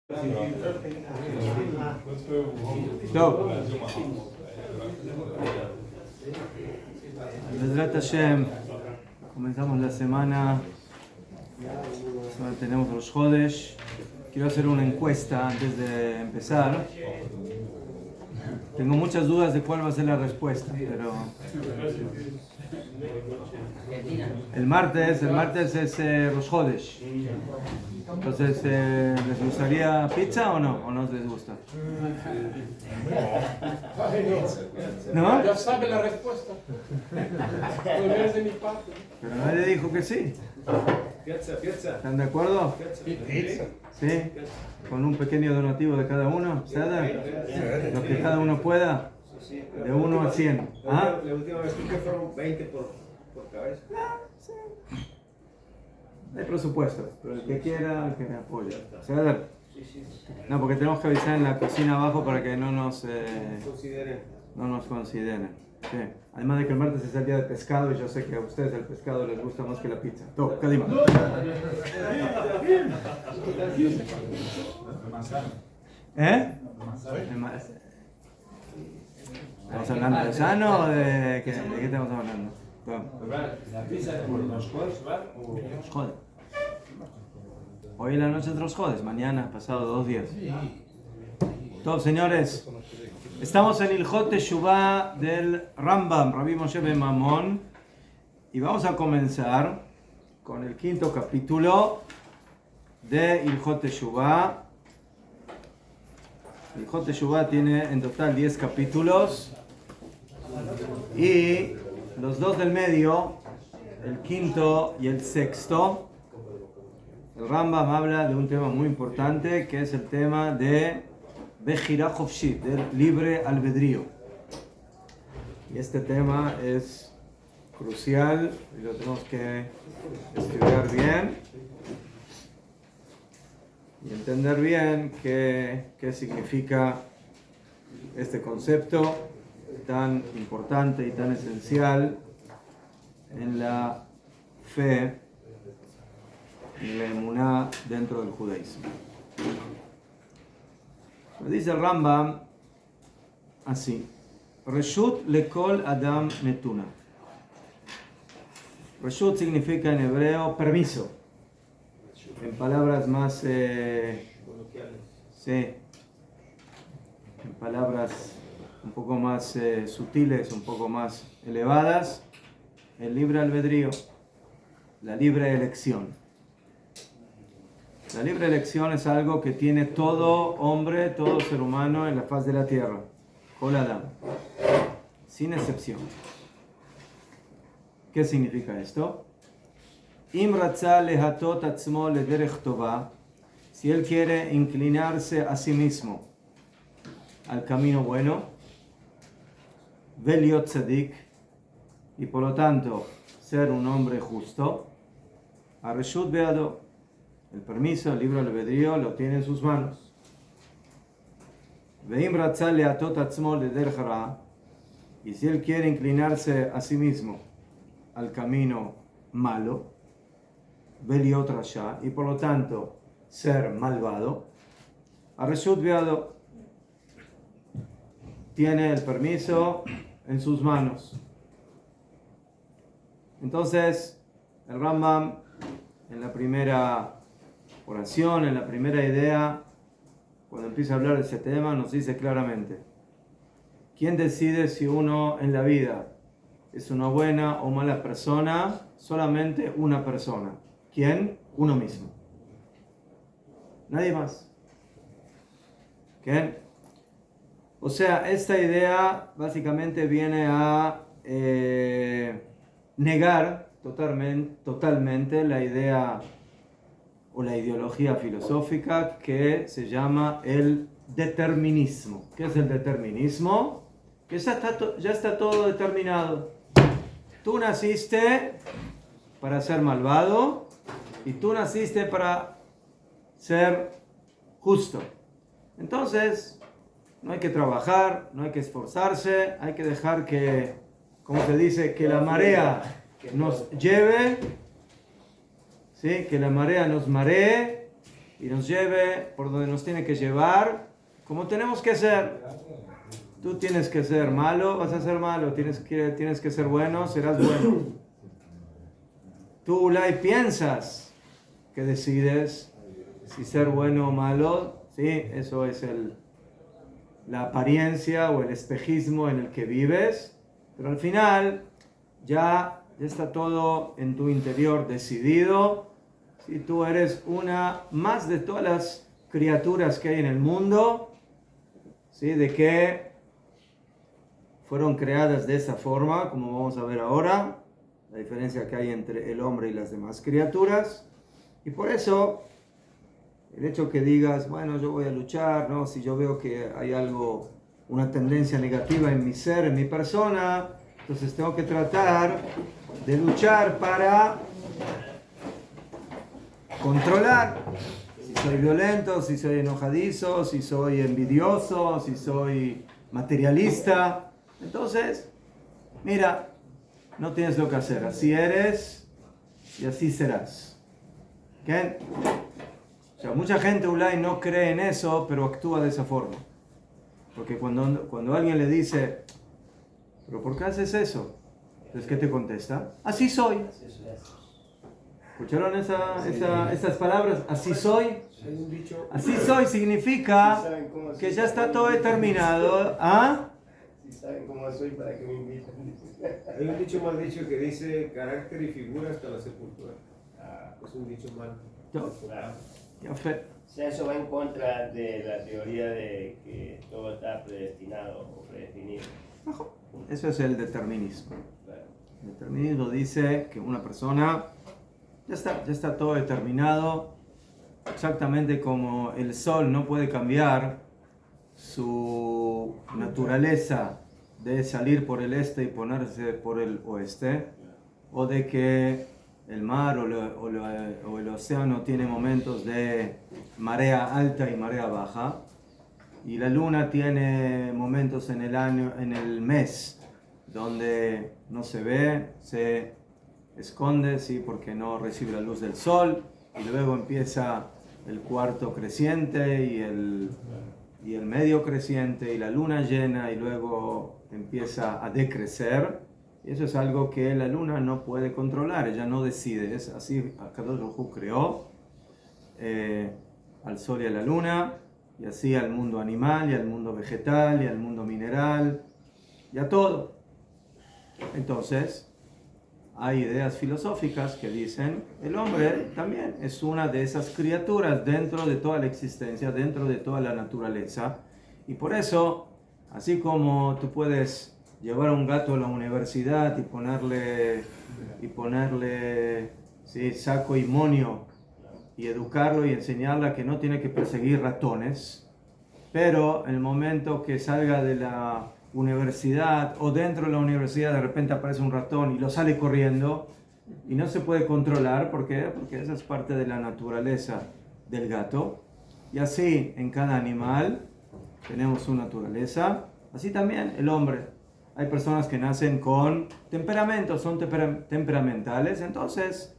טוב, Bezrat Hashem, comenzamos la semana, tenemos Rosh Chodesh. Quiero hacer una encuesta antes de empezar. Tengo muchas dudas de cuál va a ser la respuesta, pero el martes es Rosh Chodesh. Entonces, ¿les gustaría pizza o no? ¿O no les gusta? ¿No? Ya sabe la respuesta. No es de mi parte. Pero nadie dijo que sí. Pizza. ¿Están de acuerdo? Pizza. ¿Sí? Con un pequeño donativo de cada uno. ¿Sada? Lo que cada uno pueda. De 1 a 100. ¿Ah? La última vez que fueron 20 por cabeza. Sí. Hay presupuesto, pero el que quiera, el que me apoye. ¿Sada? No, porque tenemos que avisar en la cocina abajo para que no nos consideren. Sí. Además de que el martes es el día de pescado y yo sé que a ustedes el pescado les gusta más que la pizza. Todo, Kadima. ¿Eh? ¿Estamos hablando de sano o de qué estamos hablando? La pizza de los Chodesh, Rosh Chodesh. Hoy en la noche es Rosh Chodesh, mañana, pasado 2 días. Todos señores, estamos en Ilhot Teshuvah del Rambam, Rabbi Moshe ben Maimon, y vamos a comenzar con el 5º capítulo de Ilhot Teshuvah. Ilhot Teshuvah tiene en total 10 capítulos y los 2 del medio, el 5º y el 6º, el Rambam habla de un tema muy importante que es el tema de Bechira Chofshit, del libre albedrío. Y este tema es crucial y lo tenemos que estudiar bien y entender bien qué significa este concepto tan importante y tan esencial en la fe y la emuná dentro del judaísmo. Dice el Rambam así: Reshut lekol adam netuna. Reshut significa en hebreo permiso. En palabras más sí, en palabras un poco más sutiles, un poco más elevadas, el libre albedrío, la libre elección. La libre elección es algo que tiene todo hombre, todo ser humano en la faz de la tierra. Kol Adam. Sin excepción. ¿Qué significa esto? Im ratzah lehatot atzmo lederech tovah. Si él quiere inclinarse a sí mismo al camino bueno, veliot tzadik, y por lo tanto ser un hombre justo, areshut beado. El permiso, el libre albedrío, lo tiene en sus manos. Y si él quiere inclinarse a sí mismo al camino malo, y por lo tanto ser malvado, Areshut Beado, tiene el permiso en sus manos. Entonces, el Rambam, en la primera oración, en la primera idea, cuando empieza a hablar de ese tema, nos dice claramente: ¿quién decide si uno en la vida es una buena o mala persona? Solamente una persona. ¿Quién? Uno mismo. Nadie más. ¿Quién? O sea, esta idea básicamente viene a negar totalmente la idea o la ideología filosófica que se llama el determinismo. ¿Qué es el determinismo? Que ya está todo determinado. Tú naciste para ser malvado y tú naciste para ser justo. Entonces, no hay que trabajar, no hay que esforzarse, hay que dejar que, como se dice, que la marea nos lleve, ¿sí? Que la marea nos maree y nos lleve por donde nos tiene que llevar, como tenemos que ser. Tú tienes que ser malo, vas a ser malo. Tienes que ser bueno, serás bueno. Tú, Ulay, piensas que decides si ser bueno o malo. ¿Sí? Eso es la apariencia o el espejismo en el que vives. Pero al final ya está todo en tu interior decidido. Si tú eres una más de todas las criaturas que hay en el mundo, ¿sí? De que fueron creadas de esa forma, como vamos a ver ahora, la diferencia que hay entre el hombre y las demás criaturas. Y por eso, el hecho que digas, bueno, yo voy a luchar, ¿no? Si yo veo que hay algo, una tendencia negativa en mi ser, en mi persona, entonces tengo que tratar de luchar para controlar. Si soy violento, si soy enojadizo, si soy envidioso, si soy materialista. Entonces, mira, no tienes lo que hacer. Así eres y así serás. ¿Qué? O sea, mucha gente, Ulay, no cree en eso, pero actúa de esa forma. Porque cuando alguien le dice, ¿pero por qué haces eso? Entonces, ¿qué te contesta? Así soy. ¿Escucharon esas palabras? Así soy. Hay un dicho. Así soy significa que ya está todo determinado. ¿Ah? Si saben cómo soy, para que me inviten. Hay un dicho mal dicho que dice carácter y figura hasta la sepultura. Es un dicho mal. Claro. Ya fue. O sea, eso va en contra de la teoría de que todo está predestinado o predefinido. Eso es el determinismo. Claro. El determinismo dice que una persona ya está todo determinado, exactamente como el sol no puede cambiar su naturaleza de salir por el este y ponerse por el oeste, o de que el mar o el océano tiene momentos de marea alta y marea baja, y la luna tiene momentos en el año, en el mes, donde no se ve, se esconde, ¿sí? Porque no recibe la luz del sol, y luego empieza el cuarto creciente y el medio creciente y la luna llena, y luego empieza a decrecer. Y eso es algo que la luna no puede controlar, ella no decide. Es así, Akadosh Baruj Hu creó al sol y a la luna, y así al mundo animal y al mundo vegetal y al mundo mineral y a todo. Entonces hay ideas filosóficas que dicen el hombre también es una de esas criaturas dentro de toda la existencia, dentro de toda la naturaleza, y por eso, así como tú puedes llevar a un gato a la universidad y ponerle ¿sí? saco y moño y educarlo y enseñarle que no tiene que perseguir ratones, pero en el momento que salga de la universidad o dentro de la universidad de repente aparece un ratón y lo sale corriendo y no se puede controlar. ¿Por qué? Porque esa es parte de la naturaleza del gato, y así en cada animal tenemos su naturaleza. Así también el hombre, hay personas que nacen con temperamentos, son temperamentales, entonces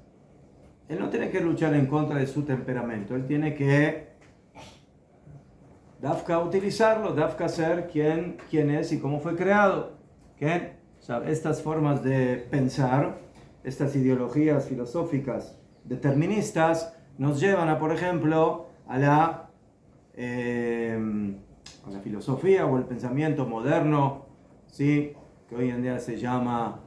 él no tiene que luchar en contra de su temperamento, él tiene que Dafka utilizarlo, Dafka ser quién es y cómo fue creado. ¿Qué? O sea, estas formas de pensar, estas ideologías filosóficas deterministas, nos llevan a, por ejemplo, a la filosofía o el pensamiento moderno, ¿sí? Que hoy en día se llama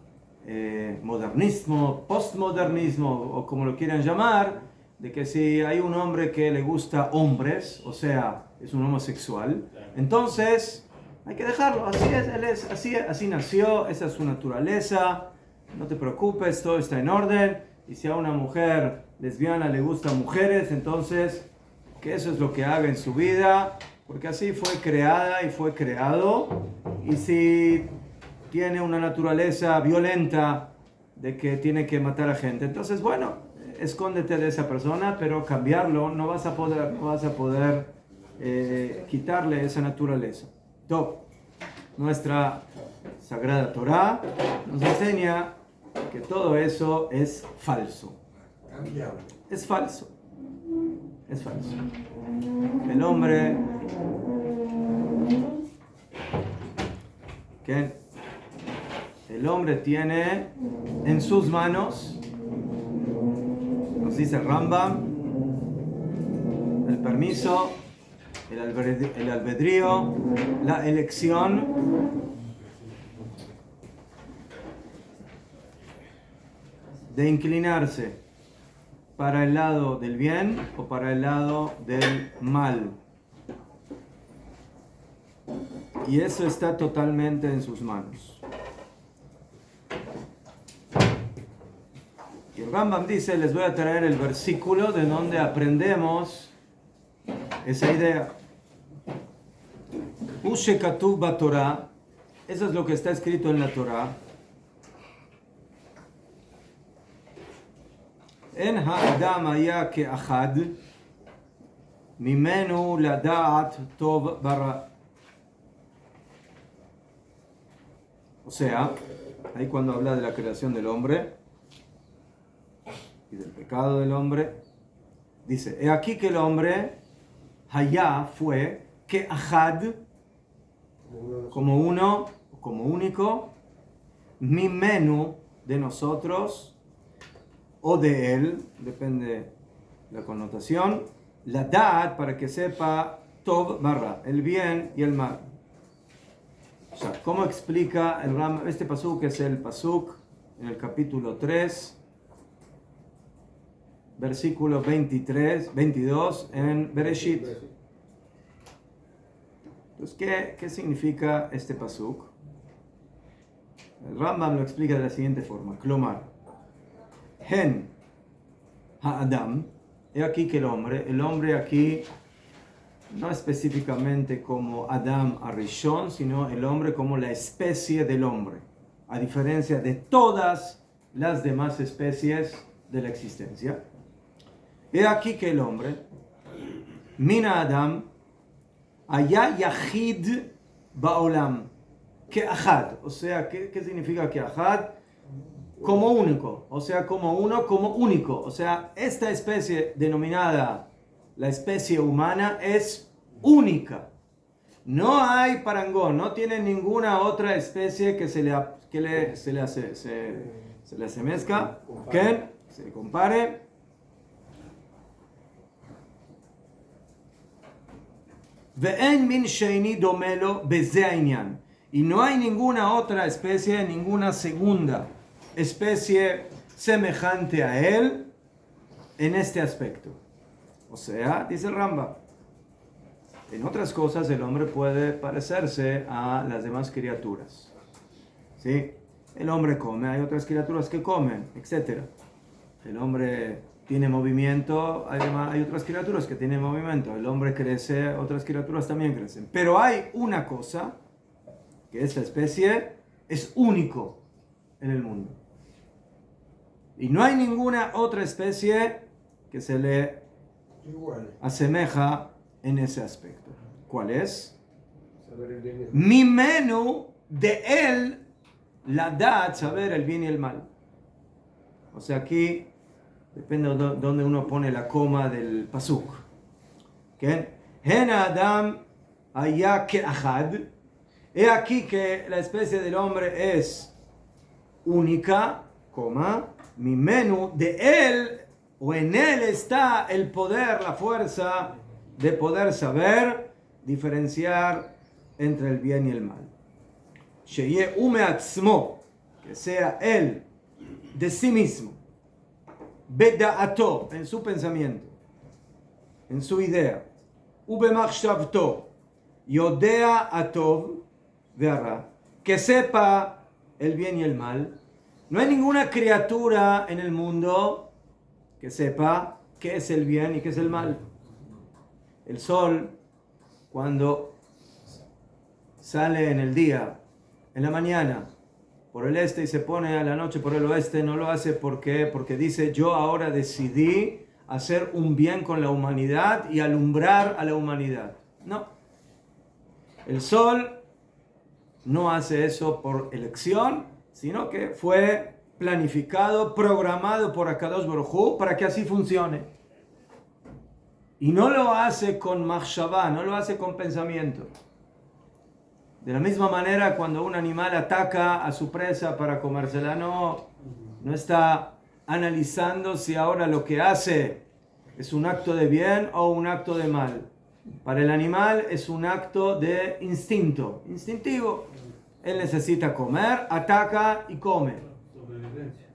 modernismo, postmodernismo o como lo quieran llamar, de que si hay un hombre que le gusta hombres, o sea, es un homosexual, entonces hay que dejarlo, así es, él es, así nació, esa es su naturaleza, no te preocupes, todo está en orden. Y si a una mujer lesbiana le gustan mujeres, entonces que eso es lo que haga en su vida, porque así fue creada y fue creado. Y si tiene una naturaleza violenta de que tiene que matar a gente, entonces bueno, escóndete de esa persona, pero cambiarlo no vas a poder quitarle esa naturaleza. Entonces, nuestra Sagrada Torá nos enseña que todo eso es falso. Es falso. es falso. El hombre, ¿qué? El hombre tiene en sus manos, nos dice el Rambam, el permiso, el albedrío, la elección de inclinarse para el lado del bien o para el lado del mal. Y eso está totalmente en sus manos. Y el Rambam dice, les voy a traer el versículo de donde aprendemos esa idea. Ushe katuv batorah, eso es lo que está escrito en la Torah. En ha'adam haya ke'achad, mimenu lada'at tov bara. O sea, ahí cuando habla de la creación del hombre y del pecado del hombre, dice, he aquí que el hombre, haya, fue, ke'achad, como uno, como único, mimenu, de nosotros, o de él, depende la connotación, la da'at, para que sepa, tov barra, el bien y el mal. O sea, ¿cómo explica el Rambam? Este pasuk es el pasuk en el capítulo 3, versículo 22 en Bereshit. Entonces, ¿qué significa este pasuk? El Rambam lo explica de la siguiente forma. Klomar, Hen ha'adam, he aquí que el hombre aquí, no específicamente como Adam Arishon, sino el hombre como la especie del hombre, a diferencia de todas las demás especies de la existencia. He aquí que el hombre, Mina Adam, Haya Yahid Ba'olam, Ke'achad, o sea, ¿qué significa Ke'achad? Como único, o sea, como uno, como único. O sea, esta especie denominada la especie humana es única. No hay parangón, no tiene ninguna otra especie que se le asemezca, que se le compare. Ve'en min sheini domelo beze ha'inyan. Y no hay ninguna otra especie, ninguna segunda especie semejante a él en este aspecto. O sea, dice el Rambam, en otras cosas el hombre puede parecerse a las demás criaturas. ¿Sí? El hombre come, hay otras criaturas que comen, etc. El hombre tiene movimiento, hay otras criaturas que tienen movimiento. El hombre crece, otras criaturas también crecen. Pero hay una cosa, que esta especie es único en el mundo. Y no hay ninguna otra especie que se le asemeja en ese aspecto. ¿Cuál es? Mi menú de él, la dad, saber el bien y el mal. O sea, aquí depende de dónde uno pone la coma del pasuk. Hen Adam haya ke'achad. He aquí que la especie del hombre es única, coma, mi menú de él, o en él está el poder, la fuerza de poder saber diferenciar entre el bien y el mal. Sheye ume atzmo, que sea él de sí mismo, beda'ato, en su pensamiento, en su idea, ube machshavto, yodea atov ve'ara, que sepa el bien y el mal. No hay ninguna criatura en el mundo que sepa qué es el bien y qué es el mal. El sol, cuando sale en el día, en la mañana, por el este y se pone a la noche por el oeste, no lo hace porque dice, yo ahora decidí hacer un bien con la humanidad y alumbrar a la humanidad. No. El sol no hace eso por elección, sino que fue planificado, programado por Akadosh Baruj Hu para que así funcione. Y no lo hace con machshavá, no lo hace con pensamiento. De la misma manera, cuando un animal ataca a su presa para comérsela, no está analizando si ahora lo que hace es un acto de bien o un acto de mal. Para el animal es un acto de instinto, instintivo. Él necesita comer, ataca y come. Sobrevivencia.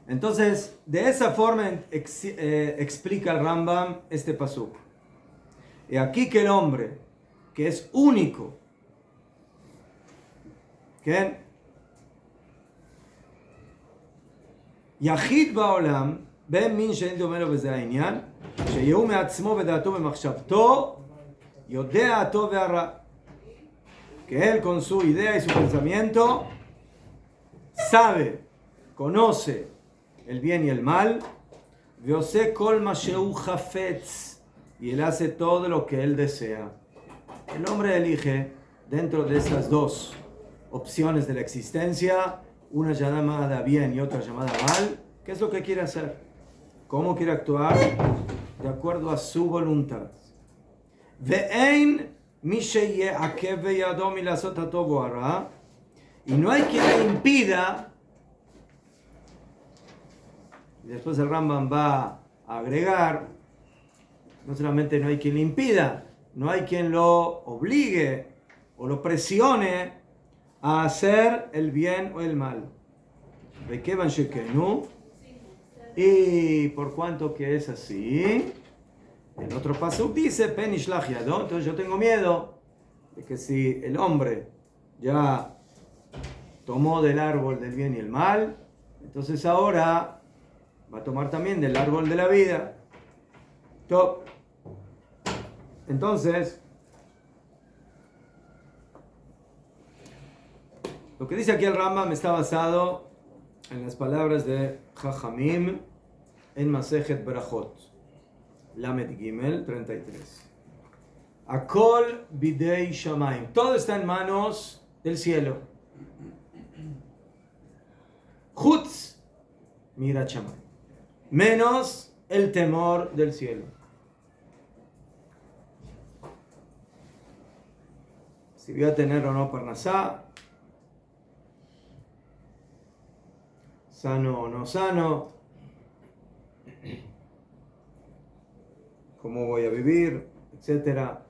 Entonces, de esa forma explica el Rambam este pasuk. Y aquí que el hombre, que es único, ¿qué? יחיד בעולם, בין מין שאין דומה לו בזה העניין, שיהוא מעצמו ודעתו ומחשבתו, יודע הטוב והרע. Que él con su idea y su pensamiento sabe, conoce el bien y el mal, ועושה כל מה שהוא חפץ, y él hace todo lo que él desea. El hombre elige dentro de esas dos opciones de la existencia, una llamada bien y otra llamada mal, ¿qué es lo que quiere hacer? ¿Cómo quiere actuar? De acuerdo a su voluntad. Y no hay quien le impida, y después el Rambam va a agregar, no solamente no hay quien le impida, no hay quien lo obligue o lo presione a hacer el bien o el mal. Y por cuanto que es así, el otro pasuk dice, Penishlach yado, entonces yo tengo miedo de que si el hombre ya tomó del árbol del bien y el mal, entonces ahora va a tomar también del árbol de la vida. Entonces, lo que dice aquí el Rambam está basado en las palabras de Jajamim en Masejet Berachot, Lamed Gimel 33. Akol bidei shamayim. Todo está en manos del cielo. Chutz mirat shamayim. Menos el temor del cielo. Si voy a tener o no parnasá, sano o no sano, cómo voy a vivir, etcétera,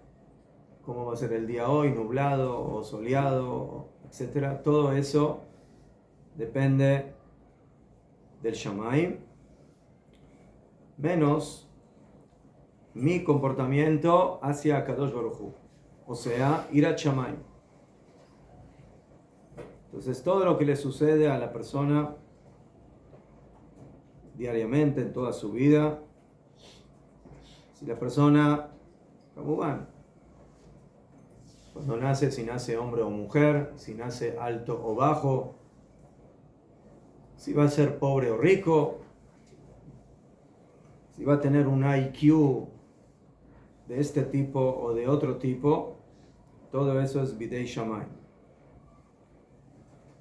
cómo va a ser el día hoy, nublado o soleado, etcétera. Todo eso depende del Shamayim, menos mi comportamiento hacia Kadosh Baruj Hu, o sea, Irat Shamayim. Entonces, todo lo que le sucede a la persona diariamente, en toda su vida, si la persona, ¿cómo van? Cuando nace, si nace hombre o mujer, si nace alto o bajo, si va a ser pobre o rico, si va a tener un IQ de este tipo o de otro tipo, todo eso es Bidei Shamayim.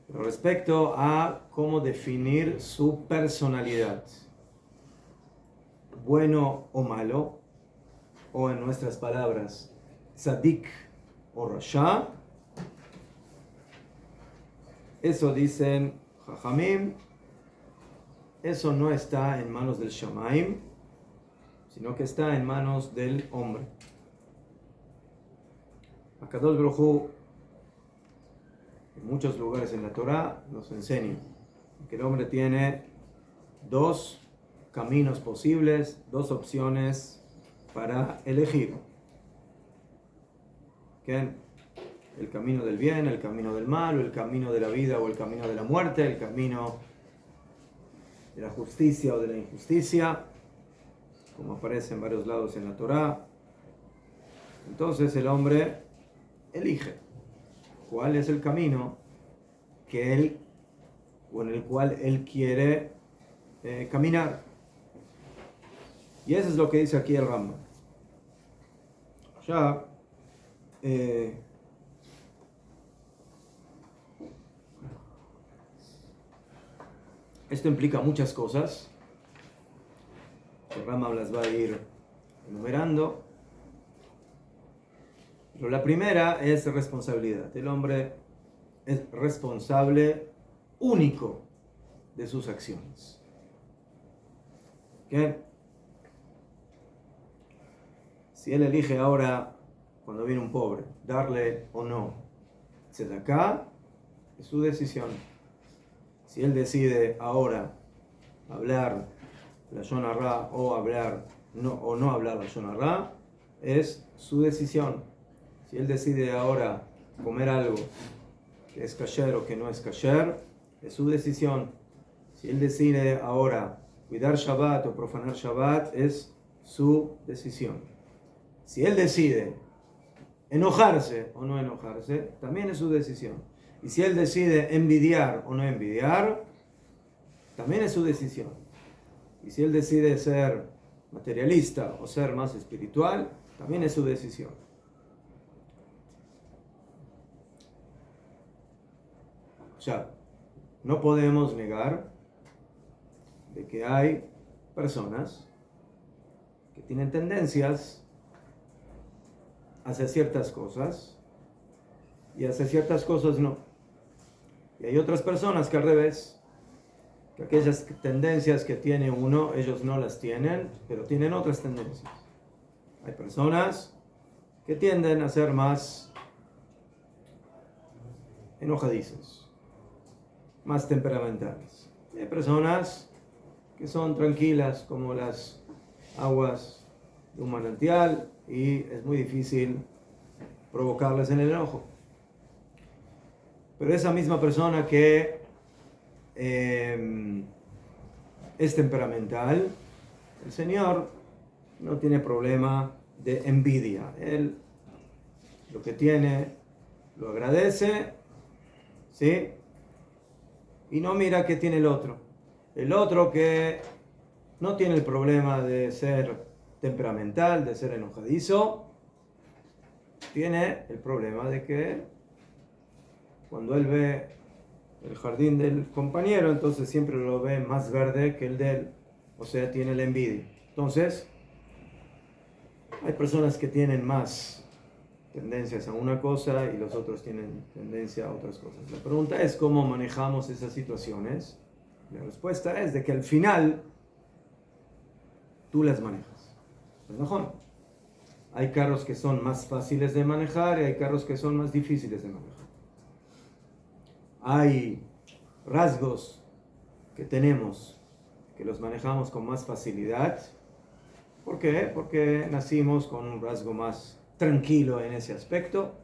Pero respecto a cómo definir su personalidad, bueno o malo, o en nuestras palabras, tzadik o rasha, eso dicen Jajamim, eso no está en manos del Shamayim, sino que está en manos del hombre. Akadosh Baruj Hu, en muchos lugares en la Torá, nos enseña que el hombre tiene dos caminos posibles, dos opciones para elegir. ¿Qué? El camino del bien, el camino del mal, o el camino de la vida o el camino de la muerte, el camino de la justicia o de la injusticia, como aparece en varios lados en la Torá. Entonces el hombre elige cuál es el camino que él o en el cual él quiere caminar. Y eso es lo que dice aquí el Rambam. Ya Esto implica muchas cosas. El Rambam las va a ir enumerando. Pero la primera es responsabilidad. El hombre es responsable único de sus acciones. ¿Qué? Si él elige ahora, cuando viene un pobre, darle o no tzedaká, es su decisión. Si él decide ahora hablar lashon hara o no hablar lashon hara, es su decisión. Si él decide ahora comer algo que es kasher o que no es kasher, es su decisión. Si él decide ahora cuidar Shabbat o profanar Shabbat, es su decisión. Si él decide enojarse o no enojarse, también es su decisión. Y si él decide envidiar o no envidiar, también es su decisión. Y si él decide ser materialista o ser más espiritual, también es su decisión. O sea, no podemos negar de que hay personas que tienen tendencias hacia ciertas cosas y hacia ciertas cosas no. Y hay otras personas que al revés, que aquellas tendencias que tiene uno, ellos no las tienen, pero tienen otras tendencias. Hay personas que tienden a ser más enojadizos, más temperamentales. Y hay personas que son tranquilas como las aguas de un manantial y es muy difícil provocarles en el enojo. Pero esa misma persona que es temperamental, el Señor no tiene problema de envidia. Él lo que tiene lo agradece, ¿sí? Y no mira qué tiene el otro. El otro que no tiene el problema de ser temperamental, de ser enojadizo, tiene el problema de que cuando él ve el jardín del compañero, entonces siempre lo ve más verde que el de él, o sea, tiene la envidia. Entonces, hay personas que tienen más tendencias a una cosa y los otros tienen tendencia a otras cosas. La pregunta es cómo manejamos esas situaciones. La respuesta es de que al final tú las manejas. ¿Es mejor? Hay carros que son más fáciles de manejar y hay carros que son más difíciles de manejar. Hay rasgos que tenemos que los manejamos con más facilidad. ¿Por qué? Porque nacimos con un rasgo más tranquilo en ese aspecto.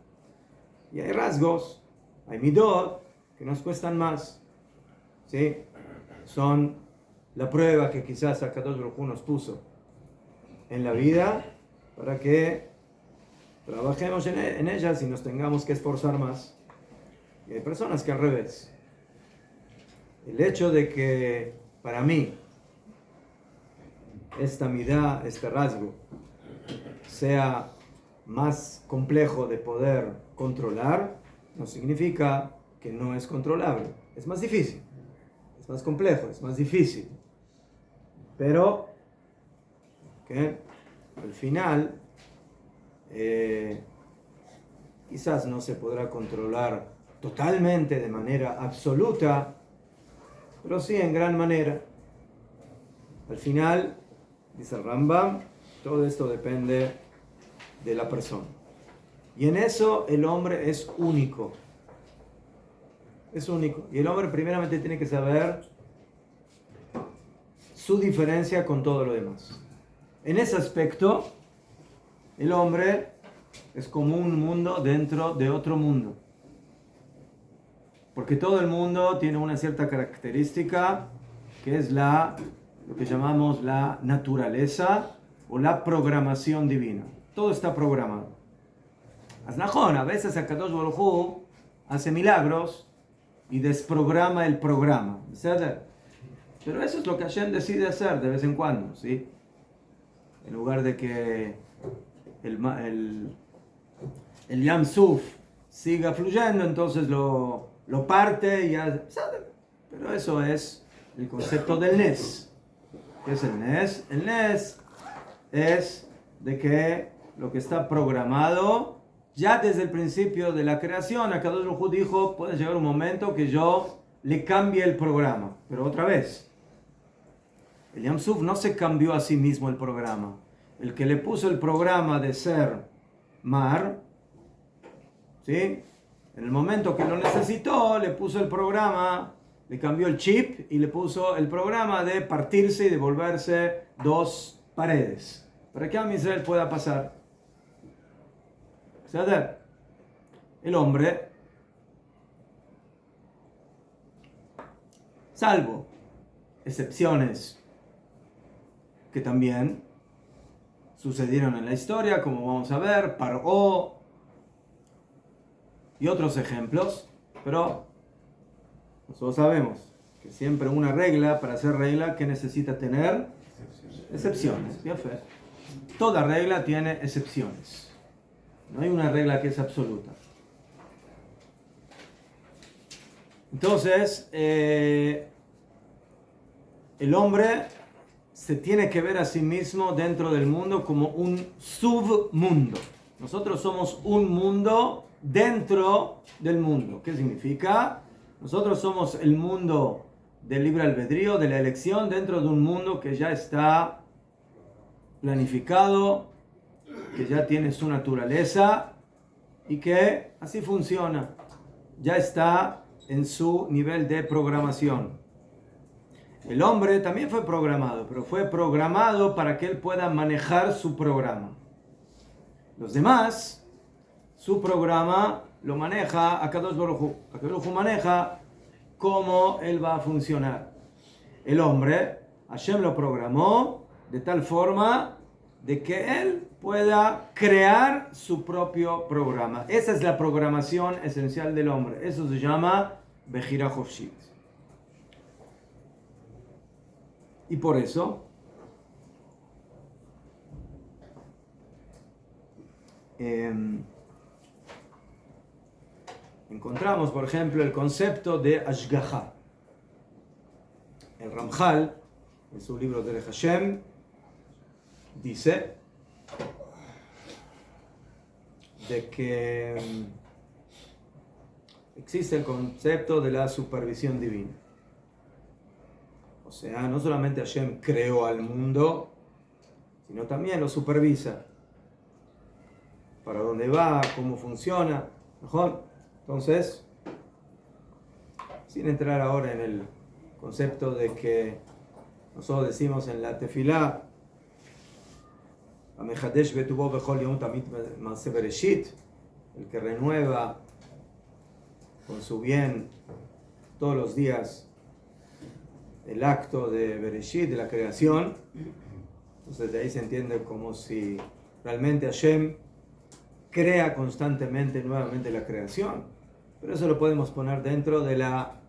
Y hay rasgos, hay midot, que nos cuestan más. ¿Sí? Son la prueba que quizás Akadosh Baruj Hu nos puso en la vida para que trabajemos en ellas y nos tengamos que esforzar más. Y hay personas que al revés. El hecho de que para mí esta midá, este rasgo, sea más complejo de poder controlar, no significa que no es controlable. Es más difícil, es más complejo, es más difícil. Pero que al final quizás no se podrá controlar totalmente, de manera absoluta, pero sí en gran manera. Al final, dice el Rambam, todo esto depende de la persona. Y en eso el hombre es único. Es único. Y el hombre primeramente tiene que saber su diferencia con todo lo demás. En ese aspecto, el hombre es como un mundo dentro de otro mundo. Porque todo el mundo tiene una cierta característica que es lo que llamamos la naturaleza o la programación divina. Todo está programado. Aznajón, a veces Akadosh Baruj Hu hace milagros y desprograma el programa. ¿Verdad? Pero eso es lo que Hashem decide hacer de vez en cuando, ¿sí? En lugar de que el Yam Suf siga fluyendo, entonces lo parte y ya. Pero eso es el concepto del Nes. ¿Qué es el Nes? El Nes es de que lo que está programado ya desde el principio de la creación, Akadosh Baruj Hu dijo, puede llegar un momento que yo le cambie el programa. Pero otra vez, el Yam Suf no se cambió a sí mismo el programa. El que le puso el programa de ser mar, ¿sí? En el momento que lo necesitó, le puso el programa, le cambió el chip y le puso el programa de partirse y de volverse dos paredes. Para que a Israel pueda pasar. O sea, el hombre, salvo excepciones que también sucedieron en la historia, como vamos a ver, Paró y otros ejemplos, pero nosotros sabemos que siempre una regla, para ser regla, ¿qué necesita tener? Excepciones. Toda regla tiene excepciones. No hay una regla que es absoluta. Entonces, el hombre se tiene que ver a sí mismo dentro del mundo como un submundo. Nosotros somos un mundo dentro del mundo. ¿Qué significa? Nosotros somos el mundo del libre albedrío, de la elección, dentro de un mundo que ya está planificado, que ya tiene su naturaleza y que así funciona. Ya está en su nivel de programación. El hombre también fue programado, pero fue programado para que él pueda manejar su programa. Los demás, su programa lo maneja Akadosh Baruj Hu. Akadosh Baruj Hu maneja cómo él va a funcionar. El hombre, Hashem lo programó de tal forma de que él pueda crear su propio programa. Esa es la programación esencial del hombre. Eso se llama Bechira Hofshit. Y por eso encontramos, por ejemplo, el concepto de Ashgaha. El Ramjal, en su libro de Hashem, dice de que existe el concepto de la supervisión divina. O sea, no solamente Hashem creó al mundo, sino también lo supervisa. Para dónde va, cómo funciona, mejor. Entonces, sin entrar ahora en el concepto de que nosotros decimos en la tefilá, el que renueva con su bien todos los días el acto de Bereshit, de la creación. Entonces de ahí se entiende como si realmente Hashem crea constantemente nuevamente la creación. Pero eso lo podemos poner dentro de la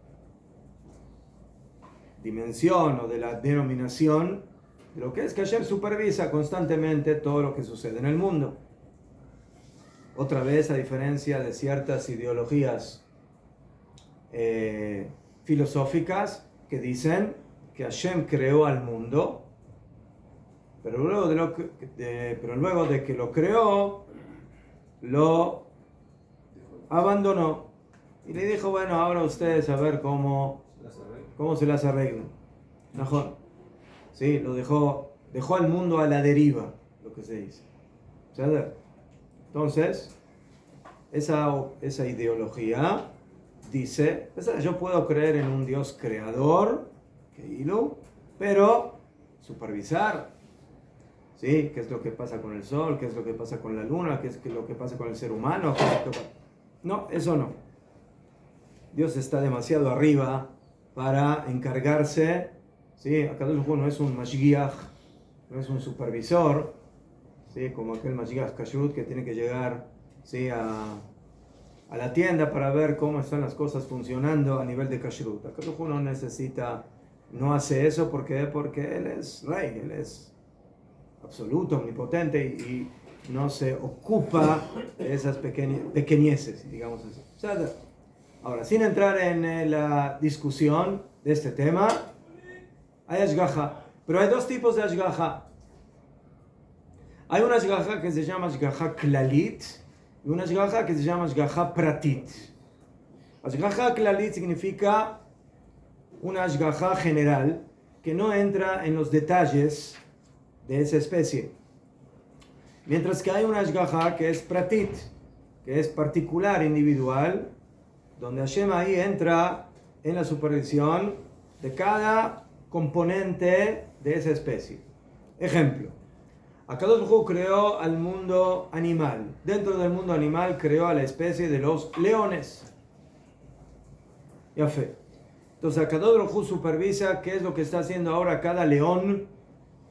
dimensión o de la denominación de lo que es que Hashem supervisa constantemente todo lo que sucede en el mundo. Otra vez, a diferencia de ciertas ideologías filosóficas que dicen que Hashem creó al mundo, pero luego de que lo creó, lo abandonó y le dijo, bueno, ahora ustedes a ver cómo se las arreglan. Mejor. Sí, lo dejó al mundo a la deriva, lo que se dice. Entonces, esa ideología dice, yo puedo creer en un Dios creador, pero supervisar, ¿sí? ¿Qué es lo que pasa con el sol? ¿Qué es lo que pasa con la luna? ¿Qué es lo que pasa con el ser humano? No, eso no. Dios está demasiado arriba para encargarse, ¿sí? Akadosh Baruj Hu no es un mashgiach, no es un supervisor, ¿sí? Como aquel mashgiach kashrut que tiene que llegar, ¿sí? a la tienda para ver cómo están las cosas funcionando a nivel de kashrut. Akadosh Baruj Hu no hace eso porque él es rey, él es absoluto, omnipotente y no se ocupa de esas pequeñeces, digamos así. Ahora, sin entrar en la discusión de este tema, hay ashgaha. Pero hay dos tipos de ashgaha. Hay una ashgaha que se llama ashgaha klalit y una ashgaha que se llama ashgaha pratit. Ashgaha klalit significa una ashgaha general que no entra en los detalles de esa especie. Mientras que hay una ashgaha que es pratit, que es particular, individual, donde Hashem ahí entra en la supervisión de cada componente de esa especie. Ejemplo, Akadosh Baruj Hu creó al mundo animal. Dentro del mundo animal creó a la especie de los leones. Ya fe. Entonces Akadosh Baruj Hu supervisa qué es lo que está haciendo ahora cada león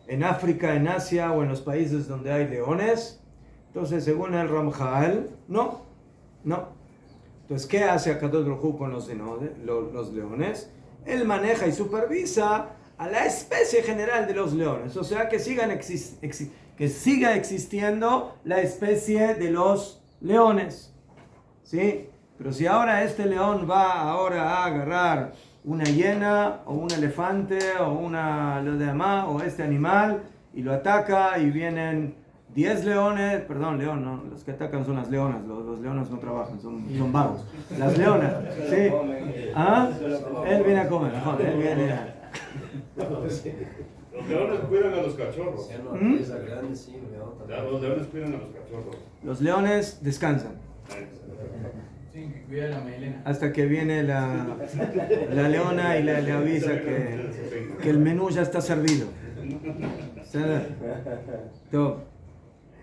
en África, en Asia o en los países donde hay leones. Entonces, según el Ramjal, no. Entonces, ¿qué hace Akadosh Baruj Hu con los leones? Él maneja y supervisa a la especie general de los leones. O sea, que siga existiendo la especie de los leones. ¿Sí? Pero si ahora este león va a agarrar una hiena o un elefante o lo demás o este animal y lo ataca y vienen 10 leones, perdón, león, no, los que atacan son las leonas, los leones no trabajan, son vagos. Las leonas, ¿sí? ¿Ah? Él viene a comer, mejor, él viene a... Los leones cuidan a los cachorros. Los leones cuidan a los cachorros. Los leones descansan. Tienen que cuidar la melena. Hasta que viene la leona y le avisa que el menú ya está servido.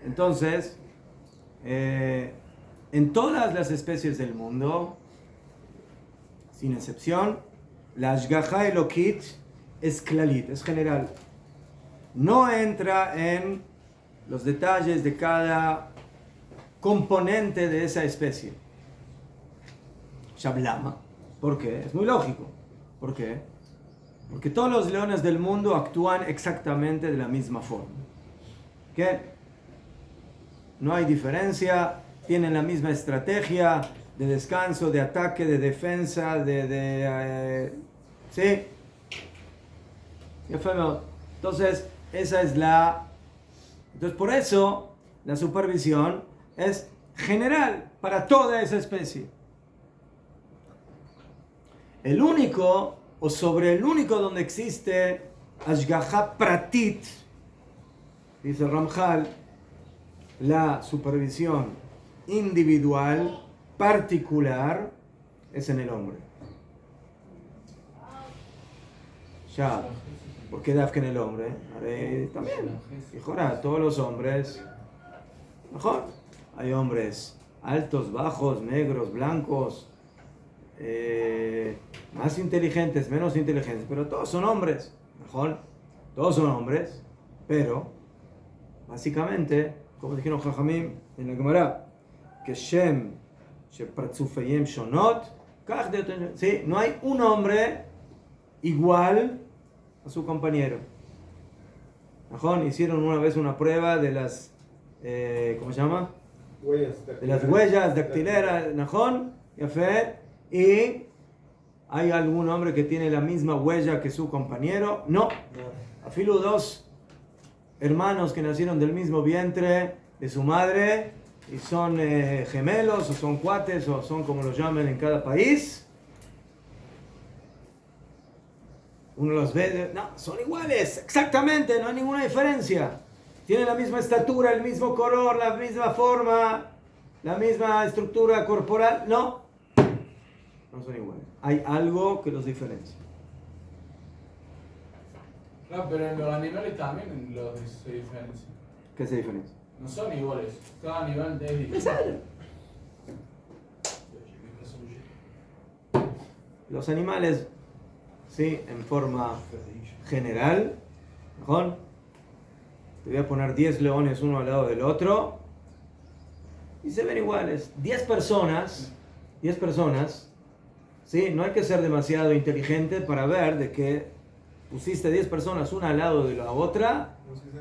Entonces, en todas las especies del mundo, sin excepción, la Ashgaha Elokit es klalit, es general. No entra en los detalles de cada componente de esa especie. Shablama. ¿Por qué? Es muy lógico. ¿Por qué? Porque todos los leones del mundo actúan exactamente de la misma forma. ¿Qué? No hay diferencia, tienen la misma estrategia de descanso, de ataque, de defensa, ¿sí? Entonces, esa es Entonces, por eso, la supervisión es general para toda esa especie. El único, o sobre el único donde existe Ashgaha Pratit, dice Ramjal, la supervisión individual, particular, es en el hombre. Ya, ¿por qué Dafka en el hombre? También, mejora, todos los hombres, mejor. Hay hombres altos, bajos, negros, blancos, más inteligentes, menos inteligentes, pero todos son hombres, mejor. Todos son hombres, pero, básicamente, como dijeron Jajamim en la Gemara, que Shem, Shepratzufeyem Shonot, ¿sí? No hay un hombre igual a su compañero. Hicieron una vez una prueba de las, ¿cómo se llama? De las huellas dactileras, y hay algún hombre que tiene la misma huella que su compañero. No. Afilu dos hermanos que nacieron del mismo vientre de su madre y son gemelos o son cuates o son como los llamen en cada país. Uno los ve, no, son iguales, exactamente, no hay ninguna diferencia. Tienen la misma estatura, el mismo color, la misma forma, la misma estructura corporal. No son iguales. Hay algo que los diferencia. No, pero en los animales también se diferencian. ¿Qué se diferencia? No son iguales. Cada animal es diferente. Los animales, sí, en forma general, mejor. Te voy a poner 10 leones uno al lado del otro y se ven iguales. 10 personas, ¿sí? No hay que ser demasiado inteligente para ver de que pusiste 10 personas una al lado de la otra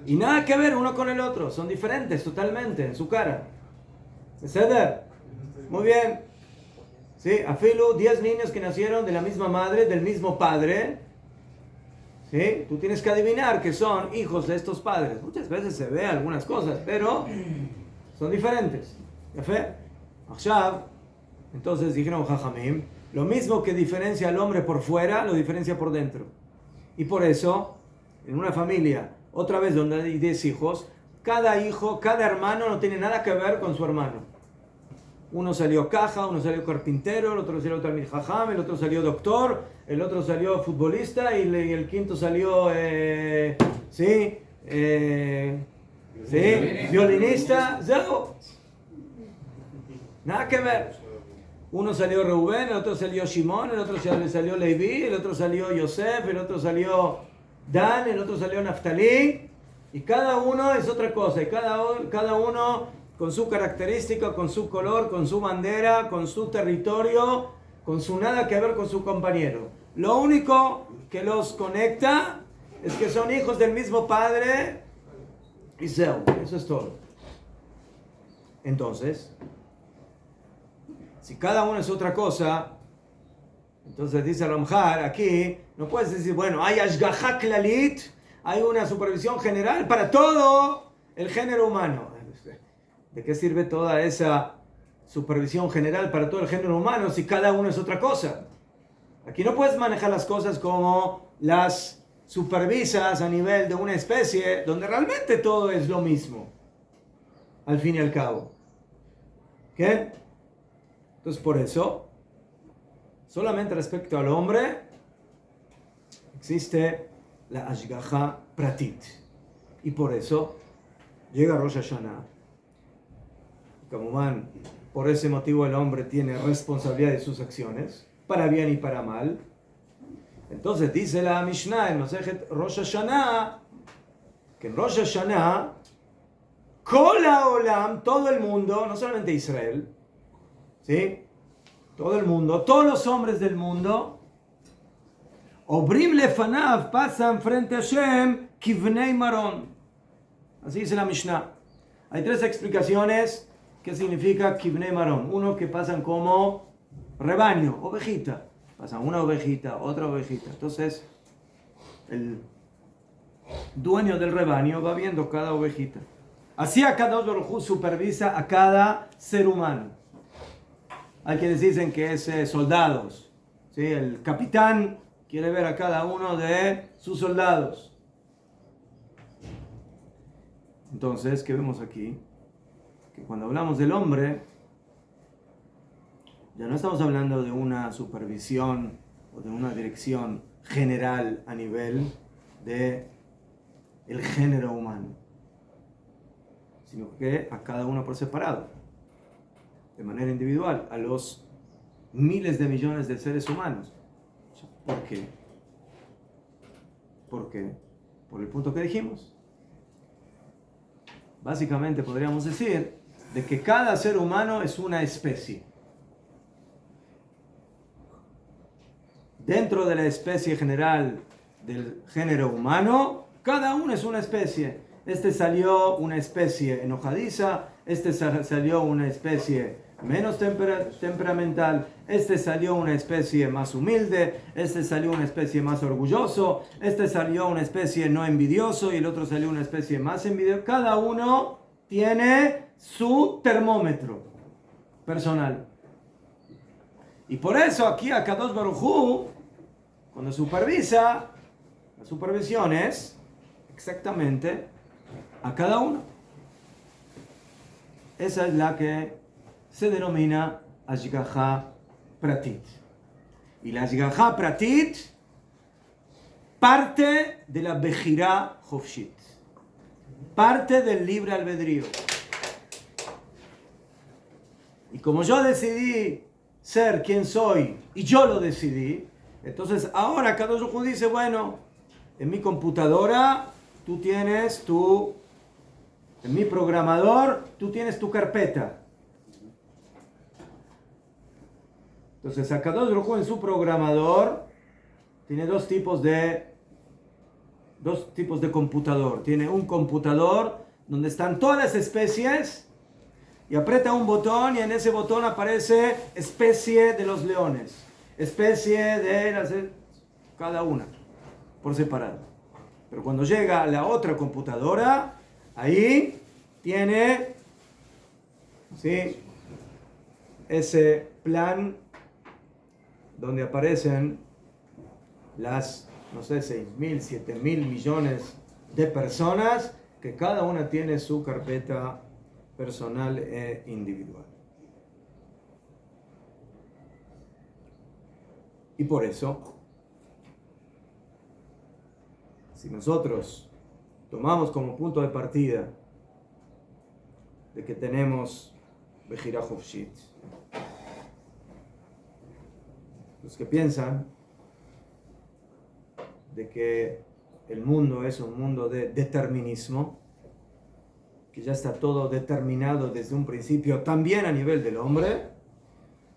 y nada que ver uno con el otro. Son diferentes totalmente en su cara. ¿Ceder? Muy bien. ¿Sí? Afilu, 10 niños que nacieron de la misma madre, del mismo padre. ¿Sí? ¿sí? Tú tienes que adivinar que son hijos de estos padres. Muchas veces se ve algunas cosas, pero son diferentes. Entonces dijeron Jajamim, lo mismo que diferencia al hombre por fuera, lo diferencia por dentro. Y por eso, en una familia, otra vez donde hay 10 hijos, cada hijo, cada hermano no tiene nada que ver con su hermano. Uno salió caja, uno salió carpintero, el otro salió talmid jajam, el otro salió doctor, el otro salió futbolista y el quinto salió violinista. Nada que ver. Uno salió Reubén, el otro salió Shimón, el otro salió Leví, el otro salió Yosef, el otro salió Dan, el otro salió Naftalí. Y cada uno es otra cosa. Y cada uno con su característica, con su color, con su bandera, con su territorio, con su nada que ver con su compañero. Lo único que los conecta es que son hijos del mismo padre y Zeu. Eso es todo. Entonces, si cada uno es otra cosa, entonces dice Ramjar, aquí no puedes decir, bueno, hay Ashgaha Klalit, hay una supervisión general para todo el género humano. ¿De qué sirve toda esa supervisión general para todo el género humano si cada uno es otra cosa? Aquí no puedes manejar las cosas como las supervisas a nivel de una especie, donde realmente todo es lo mismo, al fin y al cabo. ¿Qué? Entonces, por eso, solamente respecto al hombre, existe la Ashgaha Pratit. Y por eso, llega Rosh Hashanah. Como por ese motivo el hombre tiene responsabilidad de sus acciones, para bien y para mal. Entonces, dice la Mishnah en Masejet Rosh Hashanah, que en Rosh Hashanah, Kol Haolam, todo el mundo, no solamente Israel, ¿sí? Todo el mundo, todos los hombres del mundo, Obrim lefanav, pasan frente a Hashem, kivnei maron. Así dice la Mishnah. Hay 3 explicaciones qué significa kivnei maron. Uno, que pasan como rebaño, ovejita. Pasan una ovejita, otra ovejita. Entonces, el dueño del rebaño va viendo cada ovejita. Así Akadosh Baruj Hu supervisa a cada ser humano. Hay quienes dicen que es soldados. ¿Sí? El capitán quiere ver a cada uno de sus soldados. Entonces, ¿qué vemos aquí? Que cuando hablamos del hombre, ya no estamos hablando de una supervisión o de una dirección general a nivel de el género humano, sino que a cada uno por separado, de manera individual, a los miles de millones de seres humanos. ¿Por qué? ¿Por qué? Por el punto que dijimos. Básicamente podríamos decir de que cada ser humano es una especie. Dentro de la especie general del género humano, cada uno es una especie. Este salió una especie enojadiza, este salió una especie menos temperamental, este salió una especie más humilde, este salió una especie más orgulloso, este salió una especie no envidioso y el otro salió una especie más envidioso. Cada uno tiene su termómetro personal. Y por eso aquí a Kadosh Baruj Hu, cuando supervisa, la supervisión es exactamente a cada uno. Esa es la que se denomina Ashgaha Pratit. Y la Ashgaha Pratit parte de la Bejirá Hofshit, parte del libre albedrío. Y como yo decidí ser quien soy y yo lo decidí, entonces ahora Kadosh Baruj Hu dice, bueno, en mi computadora tú tienes en mi programador tú tienes tu carpeta. Entonces Kadosh Baruj Hu en su programador tiene dos tipos de computador. Tiene un computador donde están todas las especies y aprieta un botón y en ese botón aparece especie de los leones, especie de cada una. por separado. Pero cuando llega a la otra computadora, ahí tiene, ¿sí?, ese plan donde aparecen las, no sé, 6.000, 7.000 millones de personas, que cada una tiene su carpeta personal e individual. Y por eso, si nosotros tomamos como punto de partida de que tenemos Bejira Hofshit, los que piensan de que el mundo es un mundo de determinismo, que ya está todo determinado desde un principio, también a nivel del hombre,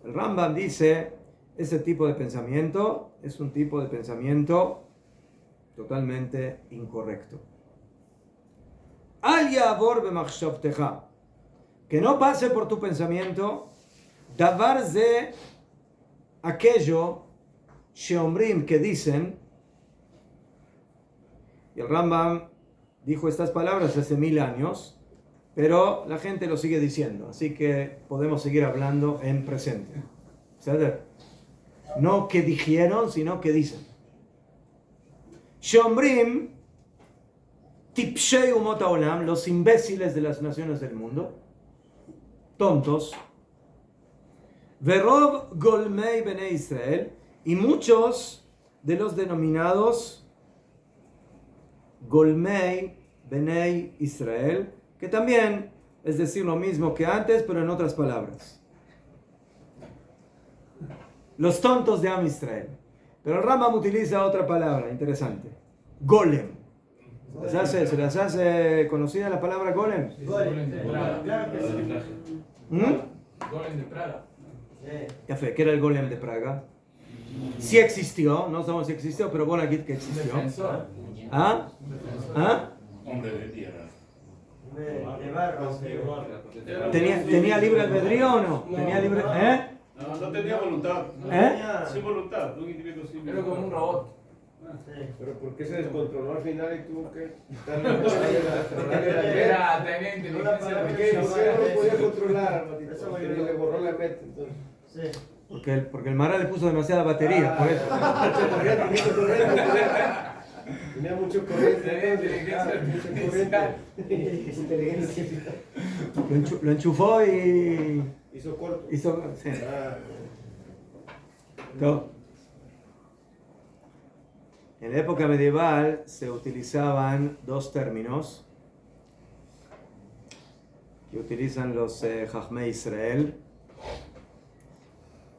el Rambam dice, ese tipo de pensamiento es un tipo de pensamiento totalmente incorrecto. Al ya'avor b'machshavtecha, que no pase por tu pensamiento, davar ze, aquello, sheomrim, que dicen, y el Rambam dijo estas palabras hace 1000 años, pero la gente lo sigue diciendo, así que podemos seguir hablando en presente. ¿Sabes? No que dijeron, sino que dicen. Sheomrim, tipshei umot haolam, los imbéciles de las naciones del mundo, tontos, verov golmei bnei Israel, y muchos de los denominados golmei bnei Israel, que también es decir lo mismo que antes, pero en otras palabras. Los tontos de Am Israel. Pero el Rambam utiliza otra palabra interesante. Golem. ¿Se les hace conocida la palabra golem? Golem de Praga. Claro que sí. Golem de Praga. Ya fe, ¿qué era el golem de Praga? Sí existió, no sabemos si existió, pero bueno, aquí que existió. ¿Ah? ¿Ah? Hombre de tierra. De barro. ¿Tenía libre albedrío o no? ¿Tenía libre? No, no tenía voluntad. Sin voluntad, un individuo sin voluntad. Era como un robot. Pero ¿por qué se descontroló al final y tuvo que Era, tenía inteligencia no artificial. podía controlar, porque le borró la meta. Entonces. Porque el Mara le puso demasiada batería, por eso. Tenía mucho corriente. Inteligencia Lo enchufó y Hizo corto. hizo... Sí. No. En la época medieval se utilizaban dos términos que utilizan los Jajmei Israel.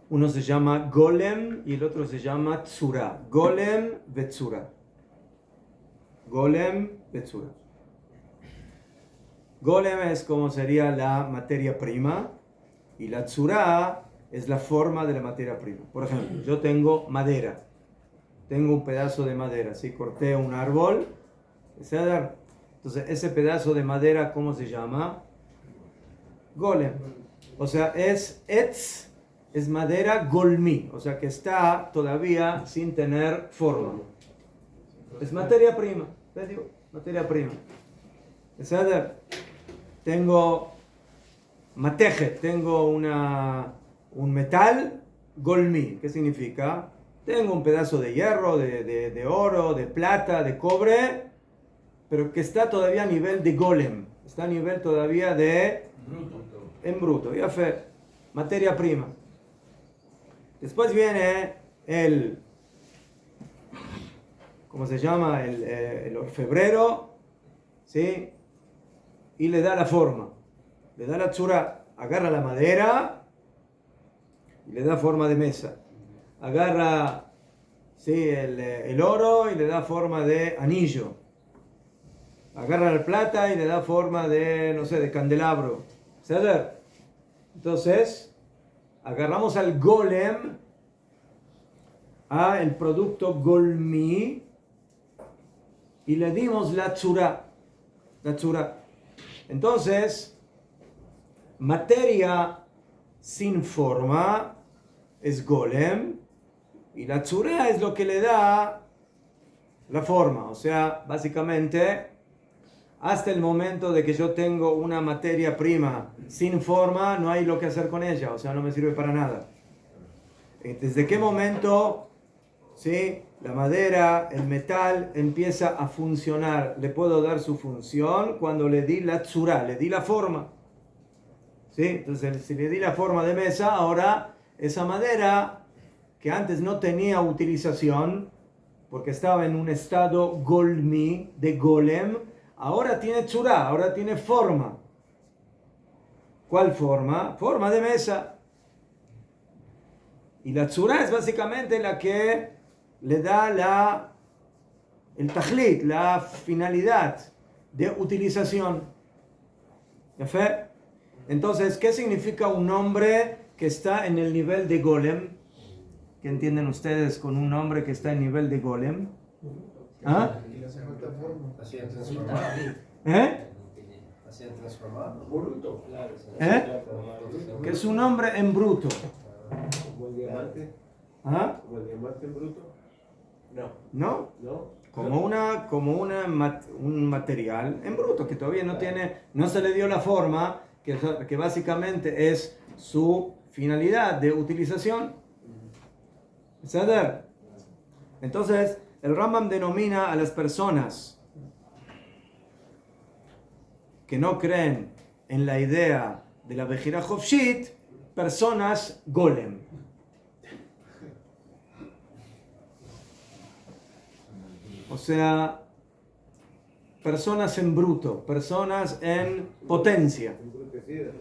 Uno se llama golem y el otro se llama tzura. Golem vetzura. Golem vetzura. Golem es como sería la materia prima y la tzura es la forma de la materia prima. Por ejemplo, yo tengo madera. Tengo un pedazo de madera, ¿sí? Corté un árbol, entonces ese pedazo de madera, ¿cómo se llama? Golem. O sea, es etz, es madera golmi, o sea que está todavía sin tener forma. Es materia prima, ¿te digo? Materia prima. Tengo mateje, tengo un metal golmi, ¿qué significa? Tengo un pedazo de hierro, de oro, de plata, de cobre, pero que está todavía a nivel de golem. Está a nivel todavía de... En bruto. Ya fue. Materia prima. Después viene el... ¿Cómo se llama? El orfebrero. ¿Sí? Y le da la forma. Le da la tzura. Agarra la madera y le da forma de mesa. Agarra, sí, el oro y le da forma de anillo. Agarra la plata y le da forma de, no sé, de candelabro. ¿Sabes? Entonces, agarramos al golem, a el producto golmi, y le dimos la tzura. La tzura. Entonces, materia sin forma es golem, y la tzura es lo que le da la forma. O sea, básicamente, hasta el momento de que yo tengo una materia prima sin forma, no hay lo que hacer con ella. O sea, no me sirve para nada. ¿Desde qué momento, sí, la madera, el metal empieza a funcionar? Le puedo dar su función cuando le di la tzura, le di la forma. ¿Sí? Entonces, si le di la forma de mesa, ahora esa madera que antes no tenía utilización, porque estaba en un estado golmi, de golem, ahora tiene tzura, ahora tiene forma. ¿Cuál forma? Forma de mesa. Y la tzura es básicamente la que le da el tajlit, la finalidad de utilización. ¿Ya fe? Entonces, ¿qué significa un hombre que está en el nivel de golem? ¿Qué entienden ustedes con un hombre que está en nivel de golem? ¿Ah? ¿Eh? ¿Eh? Que es un hombre en bruto. ¿Como el diamante? ¿Ah? ¿Como el diamante en bruto? ¿No? ¿No? Un material en bruto que todavía no se le dio la forma, que básicamente es su finalidad de utilización. ¿Sader? Entonces, el Rambam denomina a las personas que no creen en la idea de la Bejira Hofshit personas golem. O sea, personas en bruto, personas en potencia. Embrutecidas.